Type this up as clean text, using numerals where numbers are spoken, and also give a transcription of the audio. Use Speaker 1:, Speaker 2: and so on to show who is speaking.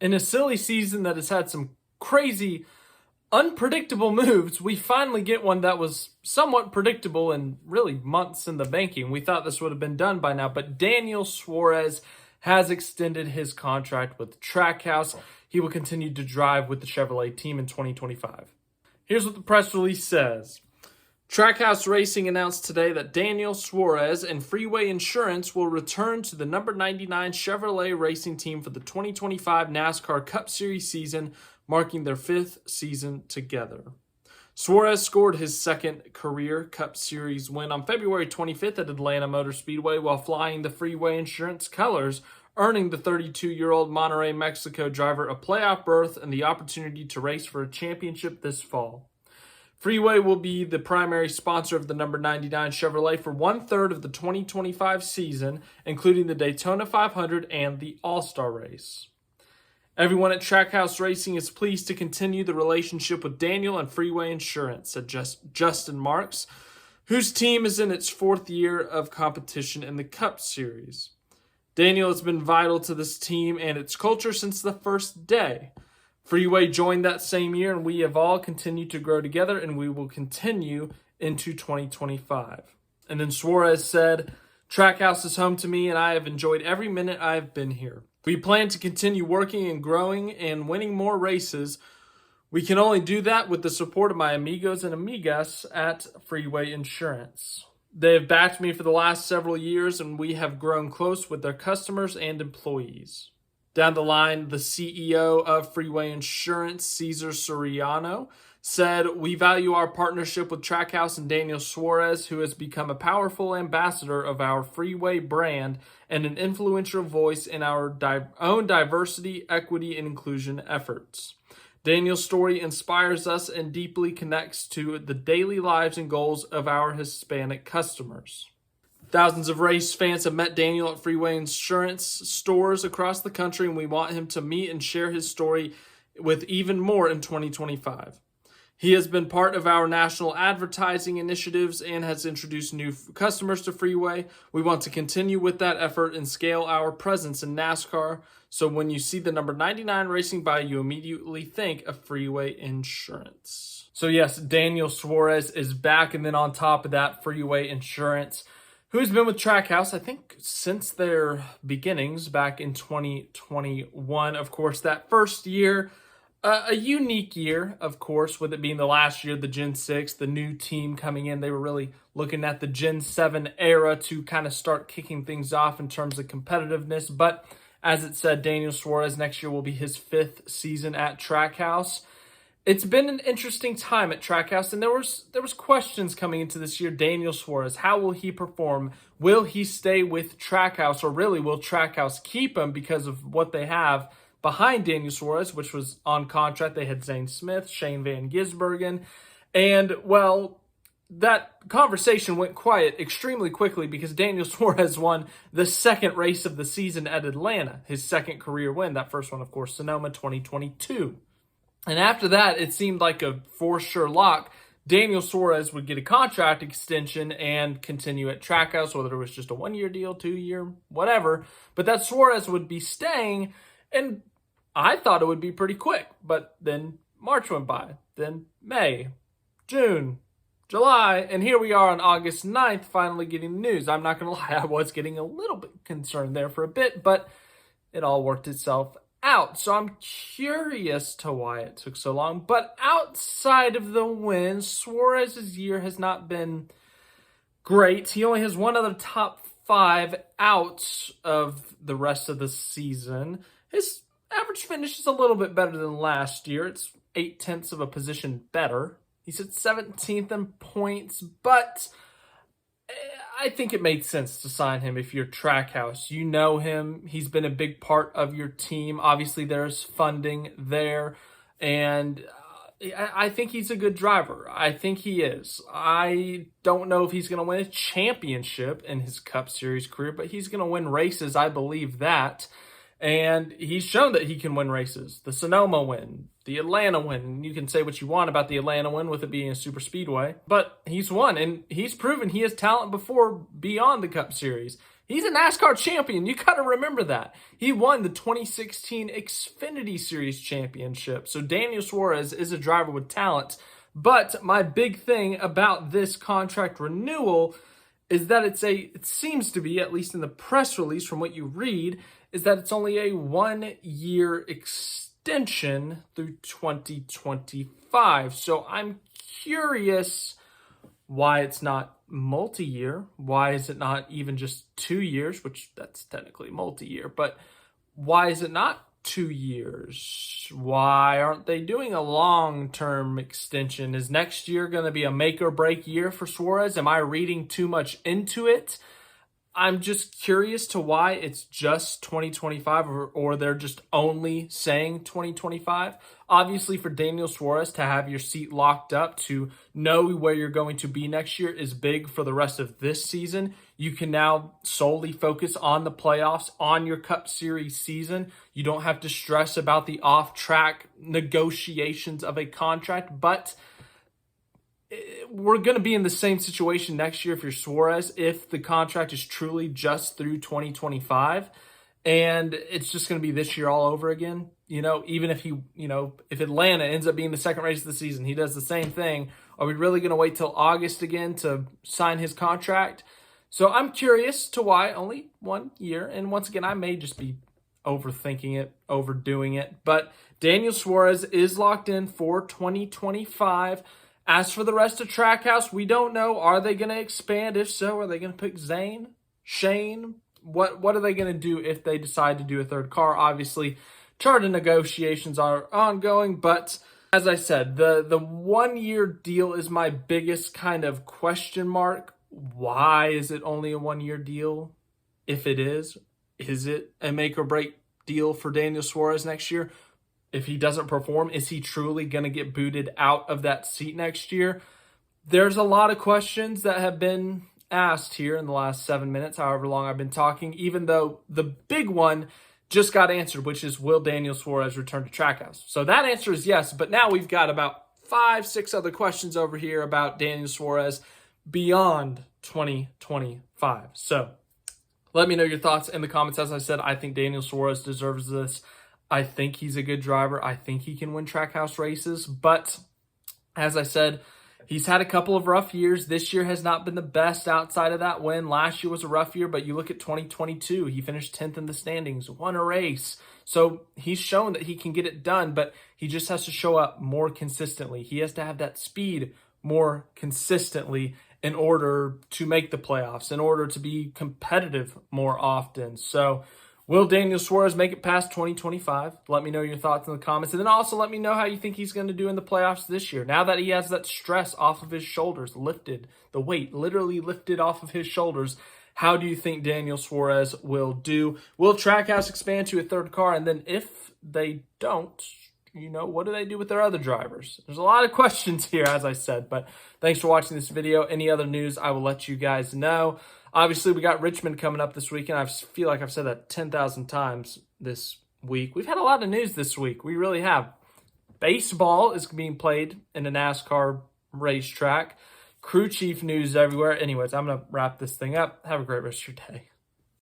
Speaker 1: In a silly season that has had some crazy, unpredictable moves, we finally get one that was somewhat predictable and really months in the banking. We thought this would have been done by now, but Daniel Suárez has extended his contract with Trackhouse. He will continue to drive with the Chevrolet team in 2025. Here's what the press release says. Trackhouse Racing announced today that Daniel Suárez and Freeway Insurance will return to the number 99 Chevrolet racing team for the 2025 NASCAR Cup Series season, marking their 5th season together. Suárez scored his second career Cup Series win on February 25th at Atlanta Motor Speedway while flying the Freeway Insurance colors, earning the 32-year-old Monterrey, Mexico driver a playoff berth and the opportunity to race for a championship this fall. Freeway will be the primary sponsor of the number 99 Chevrolet for 1/3 of the 2025 season, including the Daytona 500 and the All-Star race. Everyone at Trackhouse Racing is pleased to continue the relationship with Daniel and Freeway Insurance, said Justin Marks, whose team is in its 4th year of competition in the Cup Series. Daniel has been vital to this team and its culture since the first day. Freeway joined that same year, and we have all continued to grow together, and we will continue into 2025. And then Suárez said, Trackhouse is home to me, and I have enjoyed every minute I have been here. We plan to continue working and growing and winning more races. We can only do that with the support of my amigos and amigas at Freeway Insurance. They have backed me for the last several years, and we have grown close with their customers and employees. Down the line, the CEO of Freeway Insurance, Cesar Soriano, said, we value our partnership with Trackhouse and Daniel Suárez, who has become a powerful ambassador of our Freeway brand and an influential voice in our own diversity, equity, and inclusion efforts. Daniel's story inspires us and deeply connects to the daily lives and goals of our Hispanic customers. Thousands of race fans have met Daniel at Freeway Insurance stores across the country, and we want him to meet and share his story with even more in 2025. He has been part of our national advertising initiatives and has introduced new customers to Freeway. We want to continue with that effort and scale our presence in NASCAR. So when you see the number 99 racing by, you immediately think of Freeway Insurance. So yes, Daniel Suárez is back. And then on top of that, Freeway Insurance, who's been with Trackhouse, I think, since their beginnings back in 2021. Of course, that first year, a unique year, of course, with it being the last year, the Gen 6, the new team coming in. They were really looking at the Gen 7 era to kind of start kicking things off in terms of competitiveness. But as it said, Daniel Suárez next year will be his 5th season at Trackhouse. It's been an interesting time at Trackhouse, and there was questions coming into this year. Daniel Suárez, how will he perform? Will he stay with Trackhouse, or really will Trackhouse keep him because of what they have behind Daniel Suárez, which was on contract? They had Zane Smith, Shane Van Gisbergen, and well, that conversation went quiet extremely quickly because Daniel Suárez won the second race of the season at Atlanta, his second career win. That first one, of course, Sonoma 2022. And after that, it seemed like a for sure lock. Daniel Suárez would get a contract extension and continue at Trackhouse, whether it was just a 1-year deal, 2-year, whatever. But that Suárez would be staying, and I thought it would be pretty quick. But then March went by, then May, June, July, and here we are on August 9th finally getting the news. I'm not going to lie, I was getting a little bit concerned there for a bit, but it all worked itself out. So I'm curious to why it took so long. But outside of the win, Suárez's year has not been great. He only has one other top 5 out of the rest of the season. His average finish is a little bit better than last year. It's 0.8 of a position better. He's at 17th in points, but I think it made sense to sign him if you're Trackhouse. You know him. He's been a big part of your team. Obviously, there's funding there, and I think he's a good driver. I think he is. I don't know if he's going to win a championship in his Cup Series career, but he's going to win races. I believe that. And he's shown that he can win races. The Sonoma win, the Atlanta win. You can say what you want about the Atlanta win with it being a super speedway, but he's won, and he's proven he has talent before beyond the Cup Series. He's a NASCAR champion. You got to remember that. He won the 2016 Xfinity Series championship. So Daniel Suárez is a driver with talent. But my big thing about this contract renewal is that it seems to be, at least in the press release from what you read, is that it's only a 1-year extension through 2025. So I'm curious why it's not multi-year. Why is it not even just 2 years, which that's technically multi-year, but why is it not 2 years? Why aren't they doing a long-term extension? Is next year going to be a make or break year for Suárez? Am I reading too much into it? I'm just curious to why it's just 2025 or they're just only saying 2025. Obviously, for Daniel Suárez to have your seat locked up, to know where you're going to be next year is big for the rest of this season. You can now solely focus on the playoffs, on your Cup Series season. You don't have to stress about the off-track negotiations of a contract, but we're going to be in the same situation next year if you're Suárez, if the contract is truly just through 2025 and it's just going to be this year all over again. Even if if Atlanta ends up being the second race of the season, he does the same thing. Are we really going to wait till August again to sign his contract? So I'm curious to why only 1 year. And once again, I may just be overthinking it, overdoing it. But Daniel Suárez is locked in for 2025. As for the rest of Trackhouse, we don't know. Are they going to expand? If so, are they going to pick Zane, Shane? What are they going to do if they decide to do a third car? Obviously, charter negotiations are ongoing, but as I said, the 1 year deal is my biggest kind of question mark. Why is it only a 1 year deal? If it is it a make or break deal for Daniel Suárez next year? If he doesn't perform, is he truly going to get booted out of that seat next year? There's a lot of questions that have been asked here in the last 7 minutes, however long I've been talking, even though the big one just got answered, which is, will Daniel Suárez return to Trackhouse? So that answer is yes, but now we've got about 5-6 other questions over here about Daniel Suárez beyond 2025. So let me know your thoughts in the comments. As I said, I think Daniel Suárez deserves this. I think he's a good driver. I think he can win Trackhouse races. But as I said, he's had a couple of rough years. This year has not been the best outside of that win. Last year was a rough year, but you look at 2022, he finished 10th in the standings, won a race. So he's shown that he can get it done, but he just has to show up more consistently. He has to have that speed more consistently in order to make the playoffs, in order to be competitive more often. So will Daniel Suárez make it past 2025? Let me know your thoughts in the comments. And then also let me know how you think he's going to do in the playoffs this year. Now that he has that stress off of his shoulders, lifted, the weight literally lifted off of his shoulders, how do you think Daniel Suárez will do? Will Trackhouse expand to a third car? And then if they don't, what do they do with their other drivers? There's a lot of questions here, as I said. But thanks for watching this video. Any other news, I will let you guys know. Obviously, we got Richmond coming up this weekend. I feel like I've said that 10,000 times this week. We've had a lot of news this week. We really have. Baseball is being played in a NASCAR racetrack. Crew chief news everywhere. Anyways, I'm going to wrap this thing up. Have a great rest of your day.